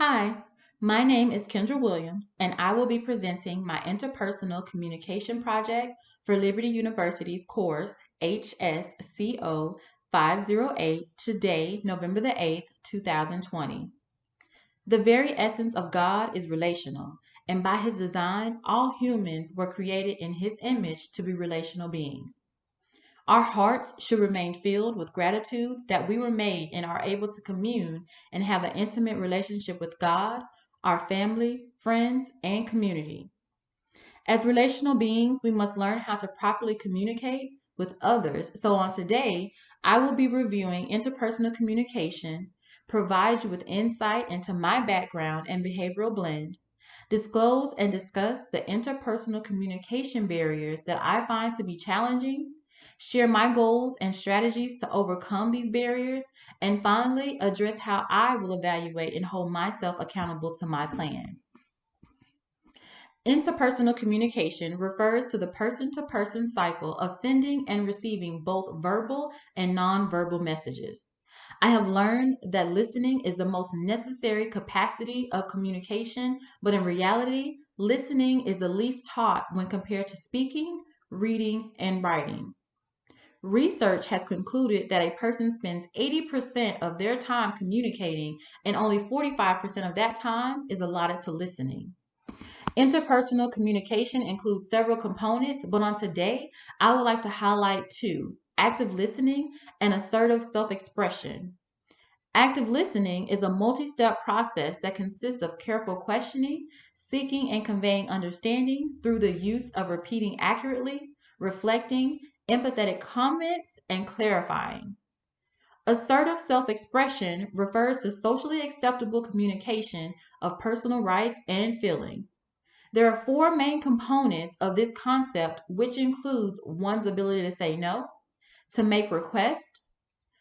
Hi, my name is Kendra Williams, and I will be presenting my Interpersonal Communication Project for Liberty University's course HSCO 508 today, November the 8th, 2020. The very essence of God is relational, and by His design, all humans were created in His image to be relational beings. Our hearts should remain filled with gratitude that we were made and are able to commune and have an intimate relationship with God, our family, friends, and community. As relational beings, we must learn how to properly communicate with others. So, on today, I will be reviewing interpersonal communication, provide you with insight into my background and behavioral blend, disclose and discuss the interpersonal communication barriers that I find to be challenging, share my goals and strategies to overcome these barriers, and finally, address how I will evaluate and hold myself accountable to my plan. Interpersonal communication refers to the person to person cycle of sending and receiving both verbal and nonverbal messages. I have learned that listening is the most necessary capacity of communication, but in reality, listening is the least taught when compared to speaking, reading, and writing. Research has concluded that a person spends 80% of their time communicating, and only 45% of that time is allotted to listening. Interpersonal communication includes several components, but on today, I would like to highlight two: active listening and assertive self expression. Active listening is a multi step process that consists of careful questioning, seeking and conveying understanding through the use of repeating accurately, reflecting, empathetic comments, and clarifying. Assertive self expression refers to socially acceptable communication of personal rights and feelings. There are four main components of this concept, which includes one's ability to say no, to make requests,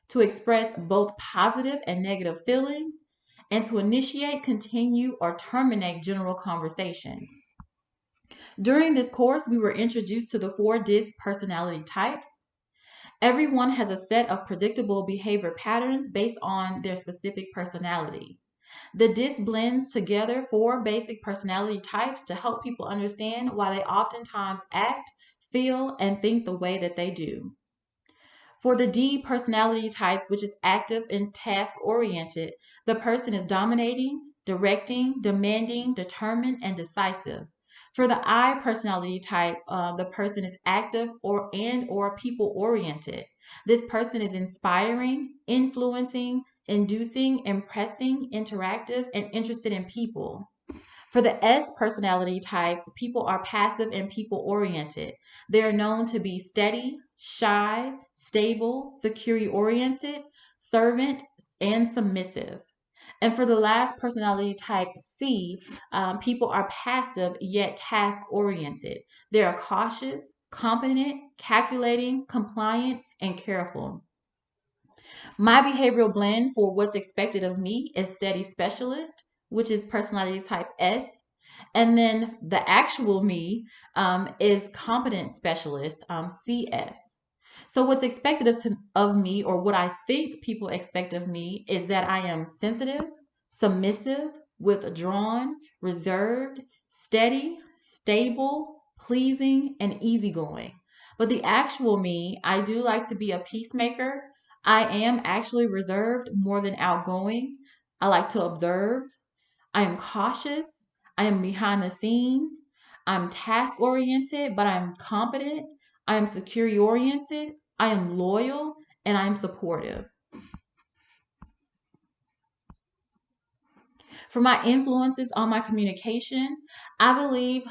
to express both positive and negative feelings, and to initiate, continue, or terminate general conversation. During this course, we were introduced to the four DISC personality types. Everyone has a set of predictable behavior patterns based on their specific personality. The DISC blends together four basic personality types to help people understand why they oftentimes act, feel, and think the way that they do. For the D personality type, which is active and task oriented, the person is dominating, directing, demanding, determined, and decisive. For the I personality type, the person is active or people oriented. This person is inspiring, influencing, inducing, impressing, interactive, and interested in people. For the S personality type, people are passive and people oriented. They are known to be steady, shy, stable, security oriented, servant, and submissive. And for the last personality type, C, people are passive yet task oriented. They are cautious, competent, calculating, compliant, and careful. My behavioral blend for what's expected of me is steady specialist, which is personality type S. And then the actual me is competent specialist, CS. So what's expected of me, or what I think people expect of me, is that I am sensitive, submissive, withdrawn, reserved, steady, stable, pleasing, and easygoing. But the actual me, I do like to be a peacemaker. I am actually reserved more than outgoing. I like to observe. I am cautious. I am behind the scenes. I'm task oriented, but I'm competent. I am security oriented. I am loyal, and I am supportive. For my influences on my communication, I believe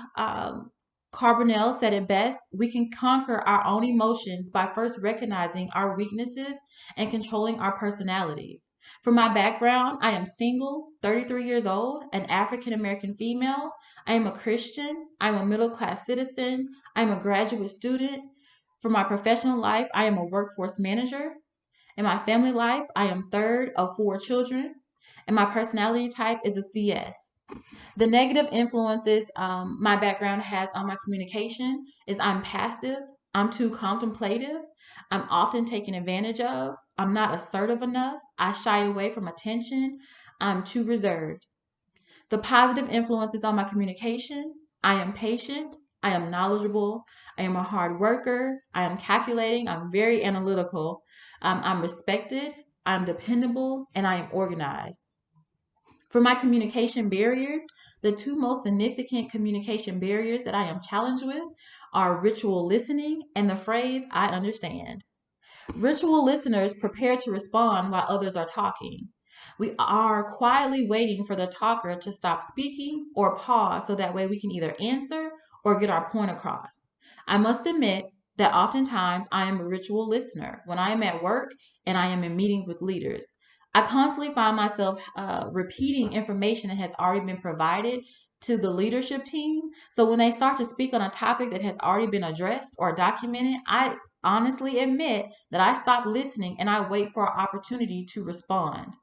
Carbonell said it best: we can conquer our own emotions by first recognizing our weaknesses and controlling our personalities. For my background, I am single, 33 years old, an African American female. I am a Christian. I'm a middle class citizen. I'm a graduate student. For my professional life, I am a workforce manager. In my family life, I am third of four children, and my personality type is a CS. The negative influences my background has on my communication is I'm passive, I'm too contemplative, I'm often taken advantage of, I'm not assertive enough, I shy away from attention, I'm too reserved. The positive influences on my communication: I am patient, I am knowledgeable, I am a hard worker, I am calculating, I'm very analytical, I'm respected, I'm dependable, and I am organized. For my communication barriers, the two most significant communication barriers that I am challenged with are ritual listening and the phrase, I understand. Ritual listeners prepare to respond while others are talking. We are quietly waiting for the talker to stop speaking or pause so that way we can either answer or get our point across. I must admit that oftentimes I am a ritual listener when I am at work and I am in meetings with leaders. I constantly find myself repeating information that has already been provided to the leadership team. So when they start to speak on a topic that has already been addressed or documented, I honestly admit that I stop listening and I wait for an opportunity to respond.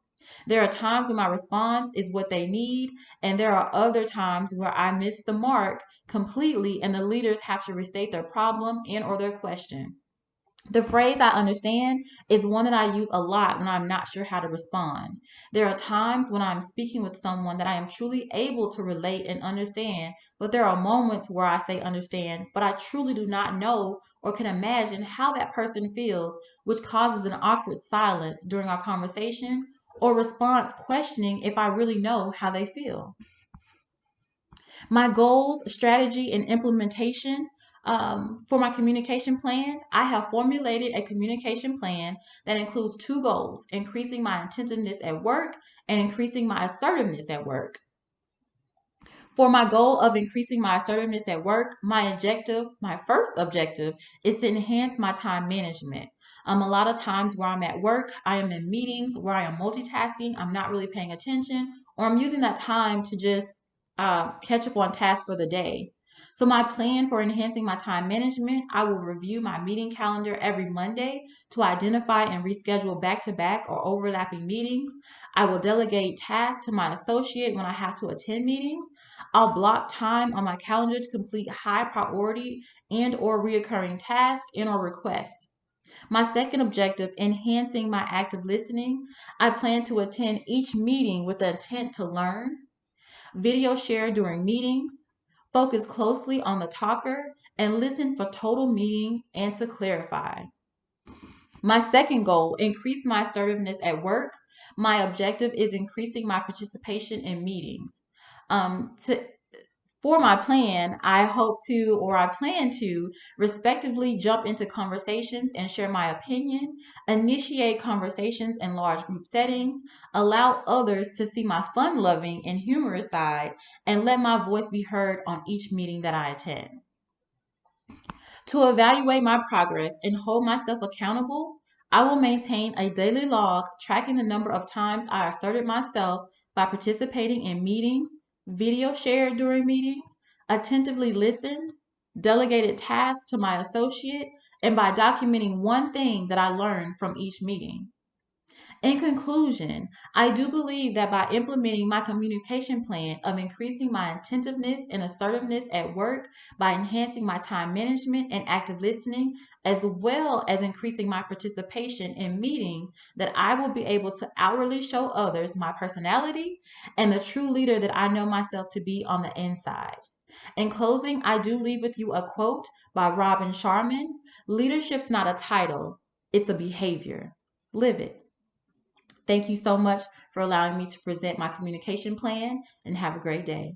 There are times when my response is what they need, and there are other times where I miss the mark completely and the leaders have to restate their problem and or their question. The phrase I understand is one that I use a lot when I'm not sure how to respond. There are times when I'm speaking with someone that I am truly able to relate and understand, but there are moments where I say understand, but I truly do not know or can imagine how that person feels, which causes an awkward silence during our conversation or response questioning if I really know how they feel. My goals, strategy, and implementation for my communication plan, I have formulated a communication plan that includes two goals: increasing my attentiveness at work and increasing my assertiveness at work. For my goal of increasing my assertiveness at work, my first objective, is to enhance my time management. A lot of times where I'm at work, I am in meetings where I am multitasking, I'm not really paying attention, or I'm using that time to just catch up on tasks for the day. So, my plan for enhancing my time management, I will review my meeting calendar every Monday to identify and reschedule back to back or overlapping meetings. I will delegate tasks to my associate when I have to attend meetings. I'll block time on my calendar to complete high priority and or reoccurring tasks and or requests. My second objective, enhancing my active listening. I plan to attend each meeting with the intent to learn, video share during meetings, focus closely on the talker, and listen for total meaning and to clarify. My second goal, increase my assertiveness at work. My objective is increasing my participation in meetings. To For my plan, I hope to, or I plan to, respectively jump into conversations and share my opinion, initiate conversations in large group settings, allow others to see my fun loving and humorous side, and let my voice be heard on each meeting that I attend. To evaluate my progress and hold myself accountable, I will maintain a daily log tracking the number of times I asserted myself by participating in meetings, video shared during meetings, attentively listened, delegated tasks to my associate, and by documenting one thing that I learned from each meeting. In conclusion, I do believe that by implementing my communication plan of increasing my attentiveness and assertiveness at work, by enhancing my time management and active listening, as well as increasing my participation in meetings, that I will be able to outwardly show others my personality and the true leader that I know myself to be on the inside. In closing, I do leave with you a quote by Robin Sharman: Leadership's not a title, it's a behavior. Live it. Thank you so much for allowing me to present my communication plan, and have a great day.